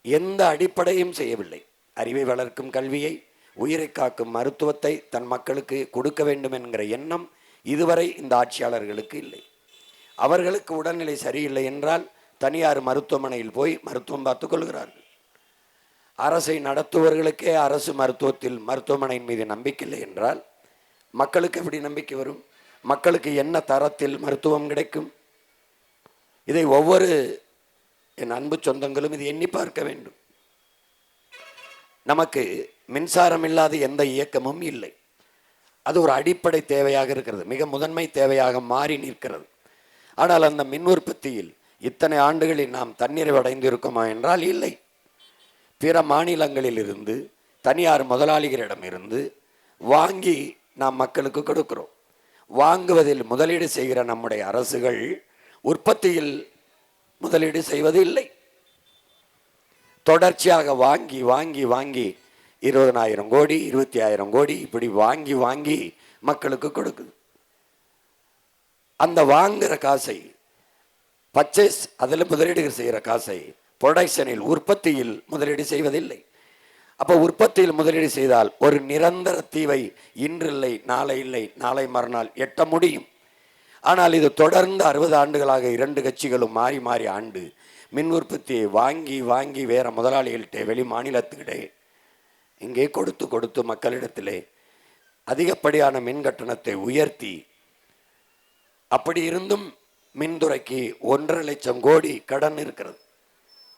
எந்த அடிப்படையும் செய்யவில்லை. அறிவை வளர்க்கும் கல்வியை, உயிரை காக்கும் மருத்துவத்தை தன் மக்களுக்கு கொடுக்க வேண்டும் என்கிற எண்ணம் இதுவரை இந்த ஆட்சியாளர்களுக்கு இல்லை. அவர்களுக்கு உடல்நிலை சரியில்லை என்றால் தனியார் மருத்துவமனையில் போய் மருத்துவம் பார்த்துக் கொள்கிறார்கள். அரசை நடத்துவர்களுக்கே அரசு மருத்துவமனையின் மீது நம்பிக்கை இல்லை என்றால் மக்களுக்கு எப்படி நம்பிக்கை வரும்? மக்களுக்கு என்ன தரத்தில் மருத்துவம் கிடைக்கும்? இதை ஒவ்வொரு என் அன்பு சொந்தங்களும் இது எண்ணி பார்க்க வேண்டும். நமக்கு மின்சாரம் இல்லாத எந்த இயக்கமும் இல்லை. அது ஒரு அடிப்படை தேவையாக இருக்கிறது, மிக முதன்மை தேவையாக மாறி நிற்கிறது. ஆனால் அந்த மின் உற்பத்தியில் இத்தனை ஆண்டுகளில் நாம் தன்னிறைவு அடைந்திருக்கோமா என்றால் இல்லை. பிற மாநிலங்களில் இருந்து தனியார் முதலாளிகளிடம் இருந்து வாங்கி நாம் மக்களுக்கு கொடுக்கிறோம். வாங்குவதில் முதலீடு செய்கிற நம்முடைய அரசுகள் உற்பத்தியில் முதலீடு செய்வது இல்லை. தொடர்ச்சியாக வாங்கி வாங்கி வாங்கி 20,000 கோடி 25,000 கோடி இப்படி வாங்கி வாங்கி மக்களுக்கு கொடுக்குது. அந்த வாங்குகிற காசை பர்ச்சேஸ், அதில் முதலீடு செய்கிற காசை ப்ரொடக்ஷனில், உற்பத்தியில் முதலீடு செய்வதில்லை. அப்போ உற்பத்தியில் முதலீடு செய்தால் ஒரு நிரந்தர தீவை இன்றில்லை நாளை இல்லை நாளை மறுநாள் எட்ட முடியும். ஆனால் இது தொடர்ந்து 60 ஆண்டுகளாக 2 கட்சிகளும் மாறி மாறி ஆண்டு மின் உற்பத்தியை வாங்கி வாங்கி வேற முதலாளிகள்கிட்ட, வெளி மாநிலத்துக்கிட்டே இங்கே கொடுத்து கொடுத்து மக்களிடத்திலே அதிகப்படியான மின் கட்டணத்தை உயர்த்தி, அப்படி இருந்தும் மின்துறைக்கு 1,50,000 கோடி கடன் இருக்கிறது.